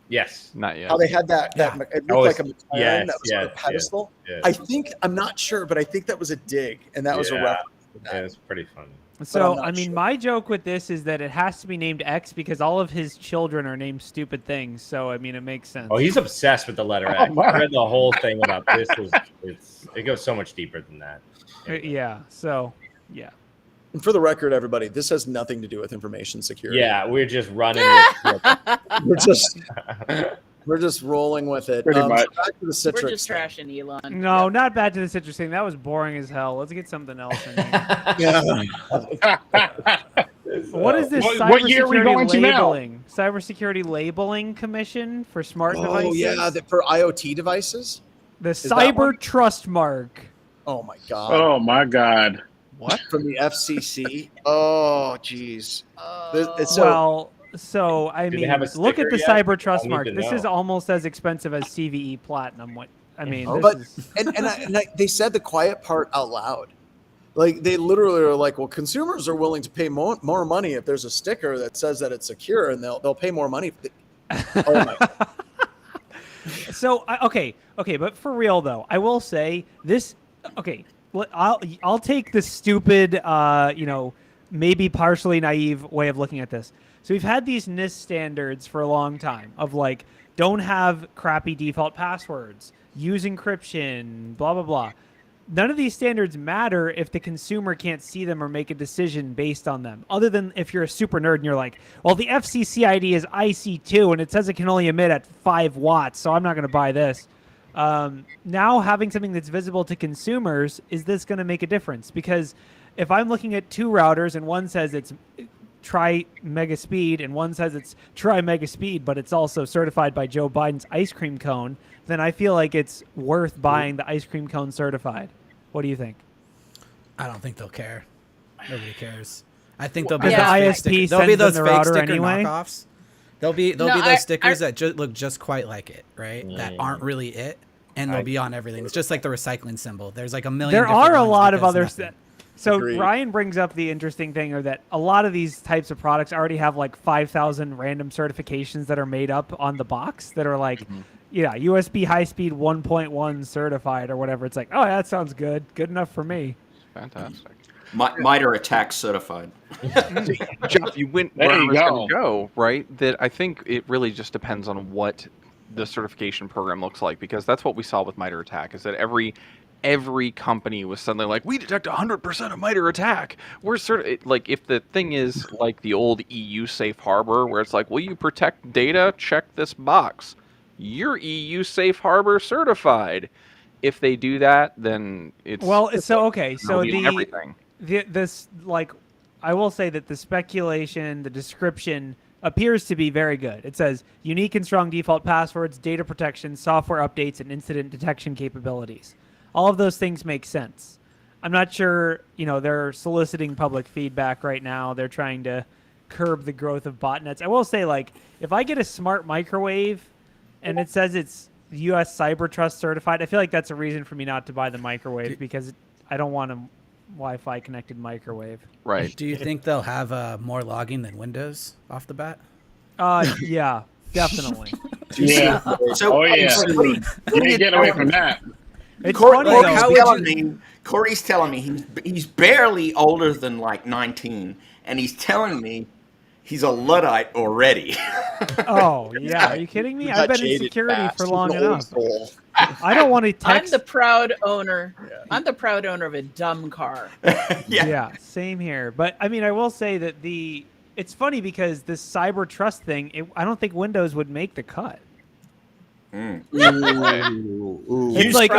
Yes. Not yet. How they had that it looked like a McLaren that was on a pedestal. Yes. I'm not sure, but I think that was a dig, and that was a reference to that. Yeah, it was pretty funny. So, I mean, my joke with this is that it has to be named X because all of his children are named stupid things. So, I mean, it makes sense. Oh, he's obsessed with the letter X. I read the whole thing about this. It goes so much deeper than that. Yeah. So, yeah. And for the record, everybody, this has nothing to do with information security. Yeah, we're just running. We're just rolling with it. Pretty much. Back to the Citrix. We're just trashing Elon. No, not back to the Citrix thing. That was boring as hell. Let's get something else in here. What is this What year are we going to now? Cybersecurity Labeling Commission for smart devices? Oh, yeah, for IoT devices? The Cyber Trust Mark. Oh, my God. Oh, my God. What? From the FCC? Oh, geez. So I mean, look at the Cyber Trust Mark. This is almost as expensive as CVE Platinum. They said the quiet part out loud. Like, they literally are like, well, consumers are willing to pay more money if there's a sticker that says that it's secure, and they'll pay more money. Oh my God. So okay, but for real though, I will say this. Okay, I'll take the stupid, maybe partially naive way of looking at this. So we've had these NIST standards for a long time of like, don't have crappy default passwords, use encryption, blah, blah, blah. None of these standards matter if the consumer can't see them or make a decision based on them, other than if you're a super nerd and you're like, well, the FCC ID is IC2 and it says it can only emit at 5 watts, so I'm not going to buy this. Now having something that's visible to consumers, is this going to make a difference? Because if I'm looking at 2 routers and one says it's try mega speed and one says it's try mega speed, but it's also certified by Joe Biden's ice cream cone, then I feel like it's worth buying the ice cream cone certified. What do you think? I don't think they'll care. Nobody cares. I think there'll be the ISP there'll be those the fake router sticker anyway. knockoffs. There'll be those stickers that look just quite like it, right? That aren't really it, and they'll be on everything. It's just like the recycling symbol. There's like a million. There are a lot of other. So Agreed. Ryan brings up the interesting thing, or that a lot of these types of products already have like 5,000 random certifications that are made up on the box that are like, USB high speed 1.1 certified or whatever. It's like, oh, that sounds good. Good enough for me. Fantastic. MITRE ATT&CK certified. Jeff, you went where I was going to go, right? That I think it really just depends on what the certification program looks like, because that's what we saw with MITRE ATT&CK, is that every company was suddenly like, we detect 100% of MITRE ATT&CK. We're like, if the thing is like the old EU safe harbor, where it's like, will you protect data? Check this box. You're EU safe harbor certified. If they do that, then it's everything. This, like, I will say that the speculation, the description appears to be very good. It says unique and strong default passwords, data protection, software updates, and incident detection capabilities. All of those things make sense. I'm not sure, they're soliciting public feedback right now. They're trying to curb the growth of botnets. I will say, like, if I get a smart microwave and it says it's US Cyber Trust certified, I feel like that's a reason for me not to buy the microwave, because I don't want to Wi-Fi connected microwave. Right. Do you think they'll have more logging than Windows off the bat? Yeah, definitely. Yeah. So, Oh yeah. You ain't getting away from that. It's funny though. Corey's telling me he's barely older than like 19, and he's telling me he's a Luddite already. Oh yeah, are you kidding me? I've been in security for long enough. I don't want to text. I'm the proud owner. I'm the proud owner of a dumb car. Yeah, same here. But I mean, I will say that it's funny because this cyber trust thing, I don't think Windows would make the cut. It's like,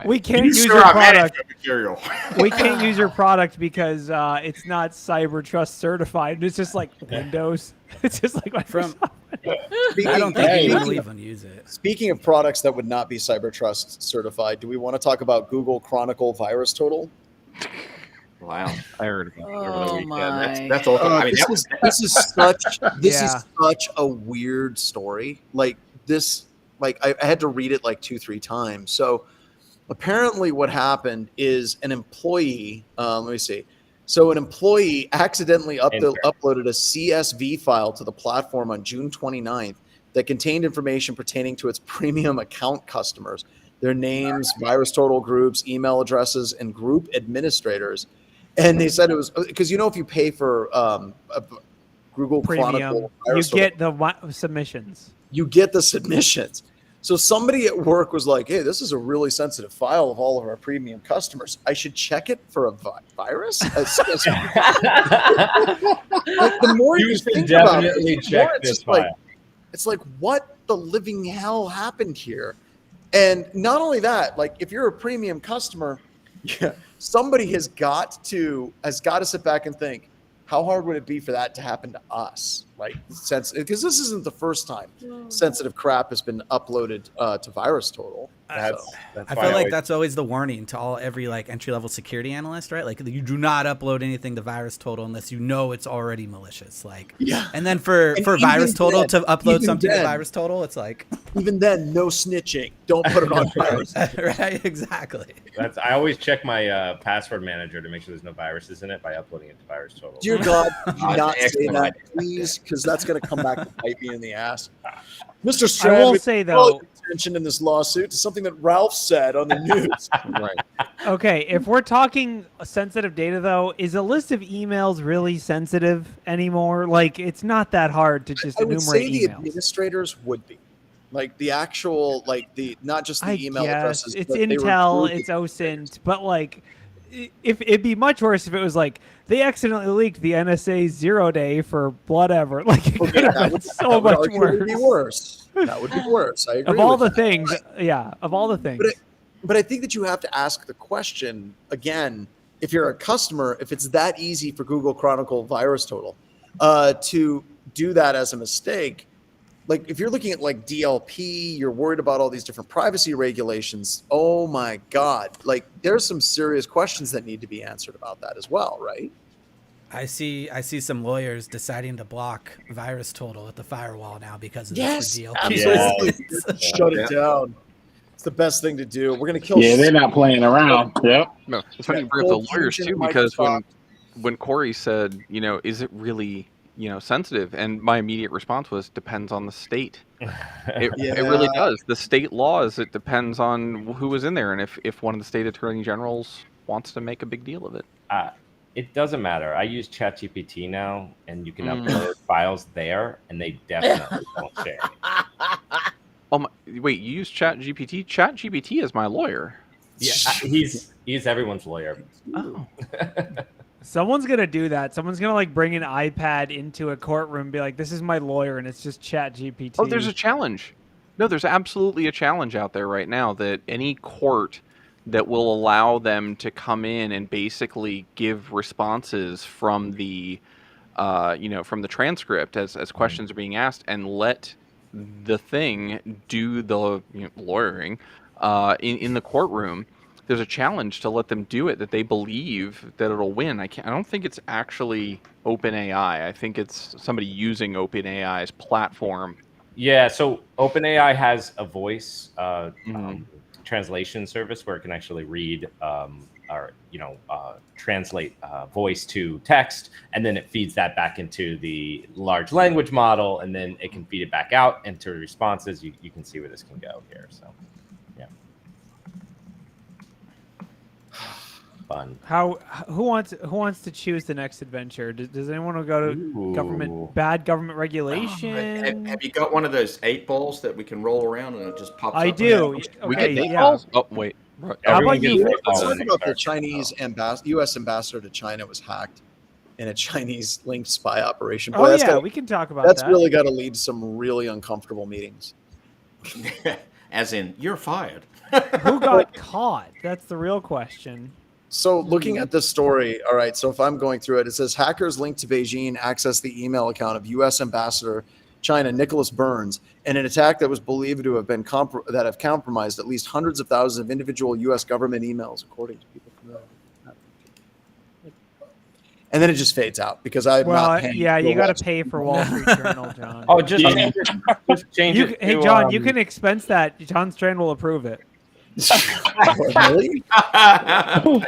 we can't use your product. We can't use your product because it's not cyber trust certified. And it's just like Windows. It's just like Microsoft. I don't think anyone will even use it. Speaking of products that would not be cyber trust certified, do we want to talk about Google Chronicle VirusTotal? Wow, I heard about it over the Oh weekend. my! That's all. I mean, this is such a weird story. Like this, like I had to read it like 2-3 times. So apparently, what happened is an employee. Let me see. So an employee accidentally uploaded a CSV file to the platform on June 29th that contained information pertaining to its premium account customers, their names, VirusTotal groups, email addresses, and group administrators. And they said it was because if you pay for Google Premium, Chronicle, you get the submissions. You get the submissions. So somebody at work was like, "Hey, this is a really sensitive file of all of our premium customers. I should check it for a virus." Like, the more you think about it, it's like, what the living hell happened here? And not only that, like if you're a premium customer, somebody has got to sit back and think, how hard would it be for that to happen to us? Like, because this isn't the first time sensitive crap has been uploaded to VirusTotal. I feel like that's always the warning to every like entry-level security analyst, right? Like you do not upload anything to VirusTotal unless you know it's already malicious. Like, and then for VirusTotal to upload something to VirusTotal, it's like even then, no snitching. Don't put it on virus. Right? Exactly. I always check my password manager to make sure there's no viruses in it by uploading it to VirusTotal. Dear God, do not say that, please, because that's going to come back to bite me in the ass. Mr. Strand, I will say though, attention in this lawsuit to something that Ralph said on the news. Right. Okay, if we're talking sensitive data though, is a list of emails really sensitive anymore? Like, it's not that hard to just enumerate emails. I would say the administrators would be. Like the actual, like the not just the email addresses. It's Intel, it's OSINT, but like, if it'd be much worse if it was like they accidentally leaked the NSA 0-day for whatever. Like, it could have been so much worse. That would be worse. I agree. Of all the things, of all the things. But I think that you have to ask the question again. If you're a customer, if it's that easy for Google Chronicle VirusTotal to do that as a mistake. Like if you're looking at like DLP, you're worried about all these different privacy regulations. Oh my God. Like there's some serious questions that need to be answered about that as well, right? I see some lawyers deciding to block VirusTotal at the firewall now because of this for DLP. Absolutely. Shut it down. It's the best thing to do. We're going to kill. Yeah, they're not playing around. Yep. No, it's funny you bring up the lawyers too, because when Corey said, is it really sensitive? And my immediate response was, depends on the state. It really does. The state laws, it depends on who was in there. And if one of the state attorney generals wants to make a big deal of it. It doesn't matter. I use ChatGPT now, and you can upload files there, and they definitely won't share. Wait, you use ChatGPT? ChatGPT is my lawyer. Yeah, he's everyone's lawyer. Oh. Someone's gonna do that. Someone's gonna like bring an iPad into a courtroom and be like, "This is my lawyer," and it's just ChatGPT. Oh, there's a challenge. No, there's absolutely a challenge out there right now that any court that will allow them to come in and basically give responses from the, from the transcript as questions are being asked, and let the thing do the lawyering in the courtroom. There's a challenge to let them do it that they believe that it'll win. I don't think it's actually OpenAI. I think it's somebody using OpenAI's platform. Yeah, so OpenAI has a voice translation service where it can actually read or translate voice to text, and then it feeds that back into the large language model, and then it can feed it back out into responses. You can see where this can go here. So, yeah, fun. Who wants to choose the next adventure? Does anyone want to go to bad government regulation? Have you got one of those 8 balls that we can roll around and it just pops up? I do. We get 8 yeah. balls? Oh, wait. How about you? Let's talk about the Chinese U.S. ambassador to China was hacked in a Chinese linked spy operation. Boy, we can talk about that. That's that. really got to lead to some really uncomfortable meetings. As in, you're fired. Who got caught? That's the real question. So looking at this story, all right, so if I'm going through it, it says hackers linked to Beijing accessed the email account of U.S. Ambassador China Nicholas Burns in an attack that was believed to have been compromised at least hundreds of thousands of individual U.S. government emails, according to people familiar with that. And then it just fades out because I'm not paying. Yeah, you got to pay for Wall Street Journal, John. Oh, just change it. Hey, John, you can expense that. John Strand will approve it. Really?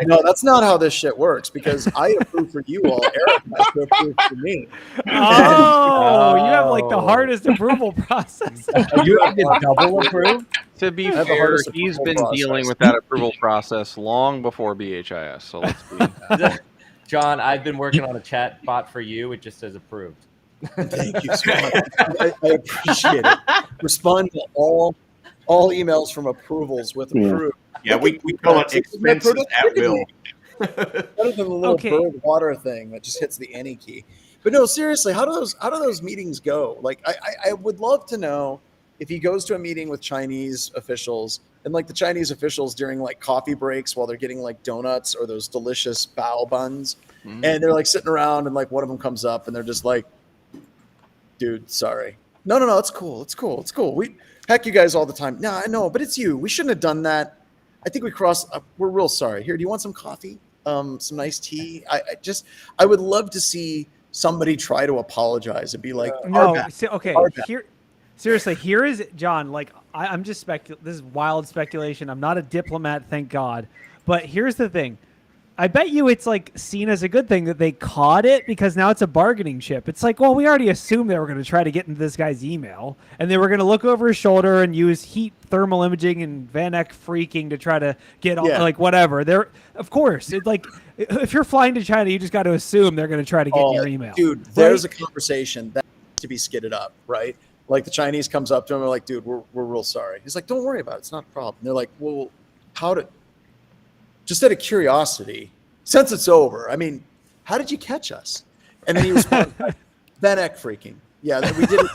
No, that's not how this shit works because I approve for you all. Eric has to approve for me. Oh, you have like the hardest approval process. You have to double approve? To be fair, he's been dealing with that approval process long before BHIS. So let's be. John, I've been working on a chat bot for you. It just says approved. Thank you so much. I appreciate it. Respond to all emails from approvals with approved. Yeah, we call it expenses at will. Better than the little bird water thing that just hits the any key. But no, seriously, how do those meetings go? Like, I would love to know if he goes to a meeting with Chinese officials and like the Chinese officials during like coffee breaks while they're getting like donuts or those delicious bao buns, and they're like sitting around and like one of them comes up and they're just like, dude, sorry. No, it's cool. We heck you guys all the time. No, I know, but it's you. We shouldn't have done that. I think we crossed. We're real sorry. Here, do you want some coffee? Some nice tea? I would love to see somebody try to apologize and be like, Seriously, here is John. Like, I'm just this is wild speculation. I'm not a diplomat, thank God. But here's the thing. I bet you it's like seen as a good thing that they caught it because now it's a bargaining chip. It's like, well, we already assumed they were going to try to get into this guy's email and they were going to look over his shoulder and use heat thermal imaging and Van Eck freaking to try to get on, like whatever. They're, of course, it's like if you're flying to China, you just got to assume they're going to try to get in your email. Dude, there's a conversation that needs to be skidded up, right? Like the Chinese comes up to him and they're like, dude, we're real sorry. He's like, don't worry about it. It's not a problem. They're like, well, just out of curiosity, since it's over, I mean, how did you catch us? And then he responds, Van Eck freaking. Yeah, we did it.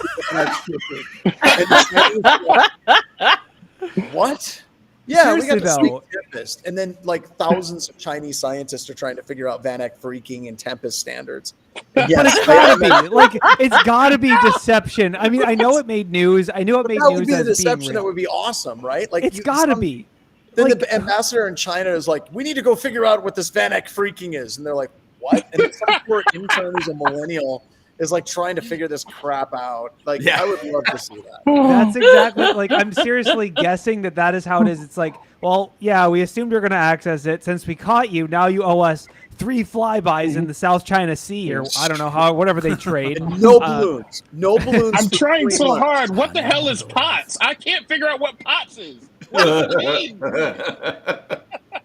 What? Yeah, seriously, we got the Sneak Tempest. And then like thousands of Chinese scientists are trying to figure out Van Eck freaking and Tempest standards. But it's gotta be like it's gotta be deception. I mean, I know it made news. I knew it made news. That would be the deception. That would be awesome, right? Like it's gotta be. Then the ambassador in China is like, we need to go figure out what this Van Eck freaking is. And they're like, what? And some poor intern who's a millennial is like trying to figure this crap out. Like, I would love to see that. That's exactly like, I'm seriously guessing that is how it is. It's like, well, yeah, we assumed you're going to access it. Since we caught you, now you owe us 3 flybys in the South China Sea, or I don't know whatever they trade. No balloons. No balloons. I'm trying so hard. What the hell is POTS? I can't figure out what POTS is.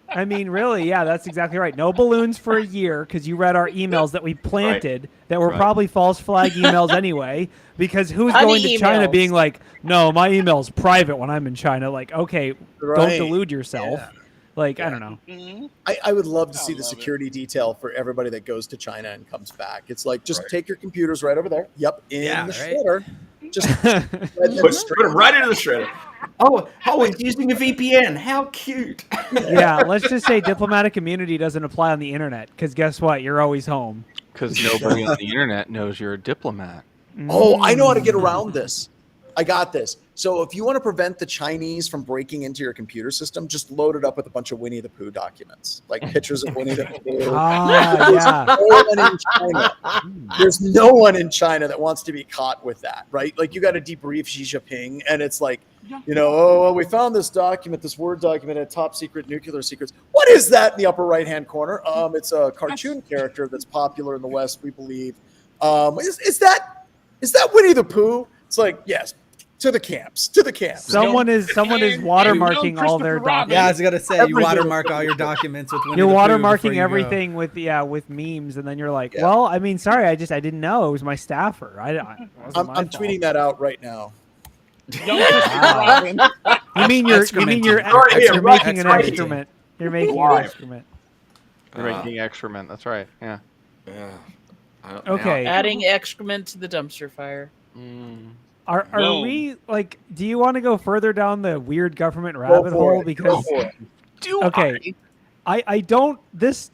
I mean, really, yeah, that's exactly right. No balloons for a year because you read our emails that we planted that were probably false flag emails anyway. Because who's going to China being like, no, my email's private when I'm in China? Like, okay, don't delude yourself. Yeah. Like, I don't know. I would love to see the security detail for everybody that goes to China and comes back. It's like, just take your computers right over there. Yep, in the shredder. Just put them right into the shredder. Oh, he's using a VPN. How cute. Yeah, let's just say diplomatic immunity doesn't apply on the internet because guess what? You're always home. Because nobody on the internet knows you're a diplomat. Oh, I know how to get around this. I got this. So if you want to prevent the Chinese from breaking into your computer system, just load it up with a bunch of Winnie the Pooh documents, like pictures of Winnie the Pooh. There's no one in China that wants to be caught with that, right? Like you got to debrief Xi Jinping, and it's like, You know, oh, we found this document, this Word document, at Top Secret Nuclear Secrets. What is that in the upper right-hand corner? It's a cartoon character that's popular in the West, we believe. Is that Winnie the Pooh? It's like, yes. To the camps. Someone is watermarking all their documents. Yeah, I was gonna say you watermark all your documents with. You're watermarking everything with memes, and then you're like, well, I mean, sorry, I didn't know it was my staffer. I'm tweeting that out right now. You mean you're making an excrement? You're making an excrement. You're making excrement. That's right. Yeah. Yeah. Okay. Adding excrement to the dumpster fire. Are we like? Do you want to go further down the weird government rabbit hole? Because I don't. This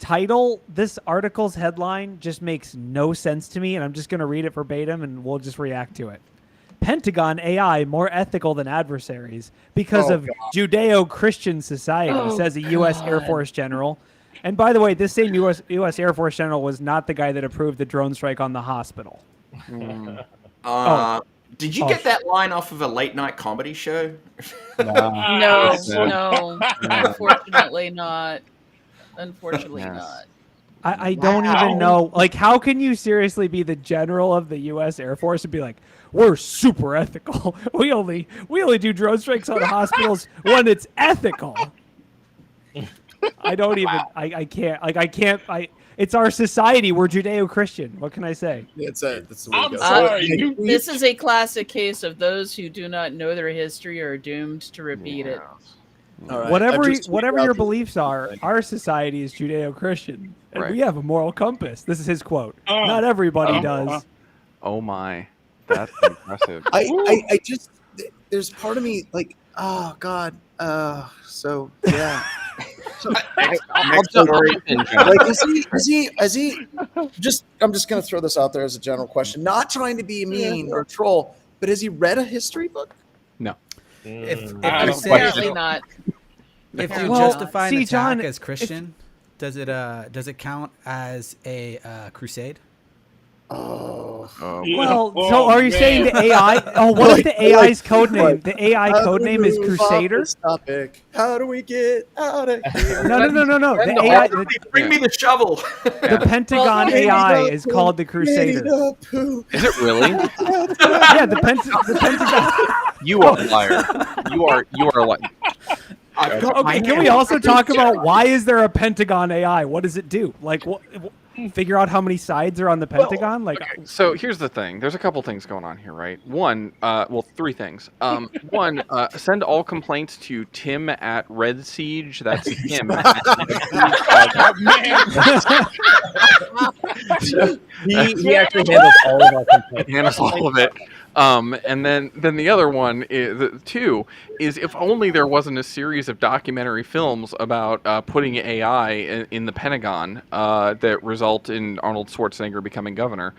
article's headline just makes no sense to me, and I'm just going to read it verbatim, and we'll just react to it. Pentagon AI more ethical than adversaries because of Judeo-Christian society, says a U.S. Air Force general. And by the way, this same U.S. Air Force general was not the guy that approved the drone strike on the hospital. Did you get that line off of a late night comedy show? No. Unfortunately not. I don't even know. Like, how can you seriously be the general of the U.S. Air Force and be like, we're super ethical. We only do drone strikes on hospitals when it's ethical. I don't even. I can't. It's our society. We're Judeo-Christian. What can I say? That's the way I'm it goes. sorry. This is a classic case of those who do not know their history are doomed to repeat it. All right. Whatever your beliefs are, our society is Judeo-Christian, and we have a moral compass. This is his quote. Not everybody does. Oh my, that's impressive. I just there's part of me like, oh God. So yeah. I'm just going to throw this out there as a general question, not trying to be mean or troll, but has he read a history book? No. If you justify an attack as Christian, does it count as a crusade? Well, so are you saying the AI? Oh, what is the AI's code name? The AI code name is Crusader. Topic. How do we get out of here? No. The AI. Bring me the shovel. The Pentagon AI is called the Crusader. Is it really? Yeah, the Pentagon. You are a liar. You are a liar. Okay, can we also talk about why is there a Pentagon AI? What does it do? Like, what? Figure out how many sides are on the Pentagon? So here's the thing. There's a couple things going on here, right? One, three things. One, send all complaints to Tim at Red Siege. That's Tim. He actually handles all of our complaints. He handles all of it. And then the other one is two is if only there wasn't a series of documentary films about putting AI in the Pentagon that result in Arnold Schwarzenegger becoming governor.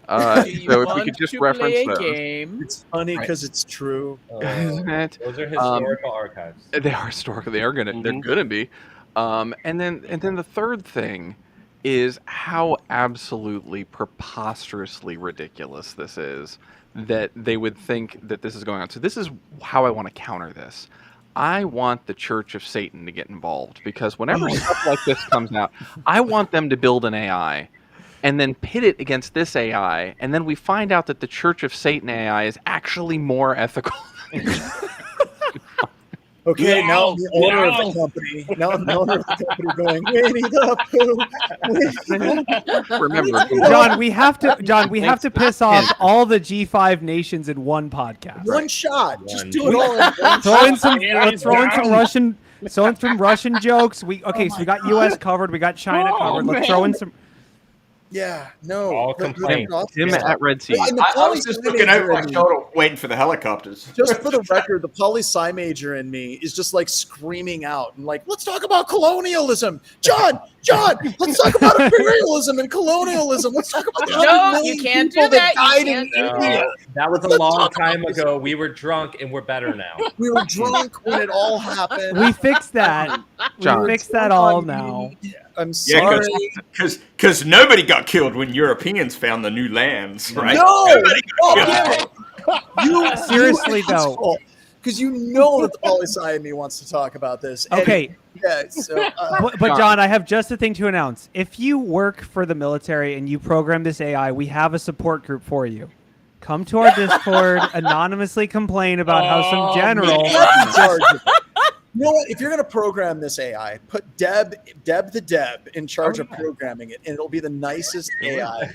So if we could just reference those. It's funny because it's true. Those are historical archives. They are historical. They're gonna be. And then the third thing is how absolutely preposterously ridiculous this is. That they would think that this is going on. So this is how I want to counter this. I want the Church of Satan to get involved because whenever stuff like this comes out, I want them to build an AI and then pit it against this AI, and then we find out that the Church of Satan AI is actually more ethical. Okay, now the owner of the company. Now the owner of the company going, Winnie the Pooh. Remember, John, we have to piss off all the G5 nations in one podcast. One shot. Just do it all. Let's throw in some Russian jokes. So we got US covered, we got China covered. Let's throw in some. Yeah, no. All complaints. Tim at Red Sea. I was just looking over my shoulder, waiting for the helicopters. Just for the record, the poli-sci major in me is just like screaming out and like, let's talk about colonialism. John, let's talk about imperialism and colonialism. Let's talk about the 100 million you can't people do that. died in India. That was a long time ago. We were drunk and we're better now. We were drunk when it all happened. We fixed that. John. We fixed that all now. I'm sorry. Because nobody got killed when Europeans found the new lands, right? No! Nobody got killed. Seriously though, because you know that the poli-sci in me wants to talk about this. And Okay. yeah. So, but John, I have just a thing to announce. If you work for the military and you program this AI, we have a support group for you. Come to our Discord, anonymously complain about how some general. You know what? If you're going to program this AI, put Deb in charge of programming it, and it'll be the nicest AI.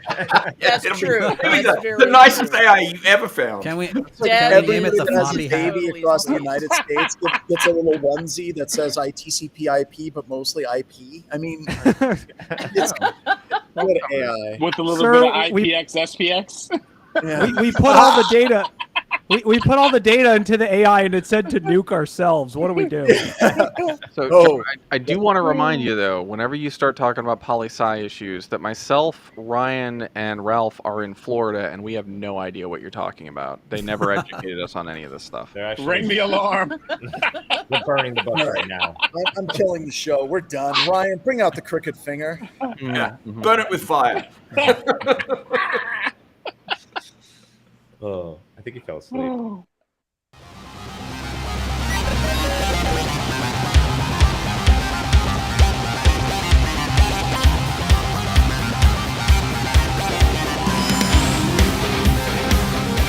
That's true. The nicest AI you ever found. Can we Deb, name it the that has a floppy hat? baby across the United States gets a little onesie that says ITCP/IP, but mostly IP. I mean, it's what an AI. With a little Sir, bit of IPX, SPX. Yeah. We put all the data. We put all the data into the AI and it said to nuke ourselves. What do we do? So Oh. I do want to remind you, though, whenever you start talking about poli-sci issues, that myself, Ryan, and Ralph are in Florida, and we have no idea what you're talking about. They never educated us on any of this stuff. Ring the alarm. We're burning the book right now. I'm killing the show. We're done. Ryan, bring out the crooked finger. Yeah. Burn it with fire. Oh, I think he fell asleep.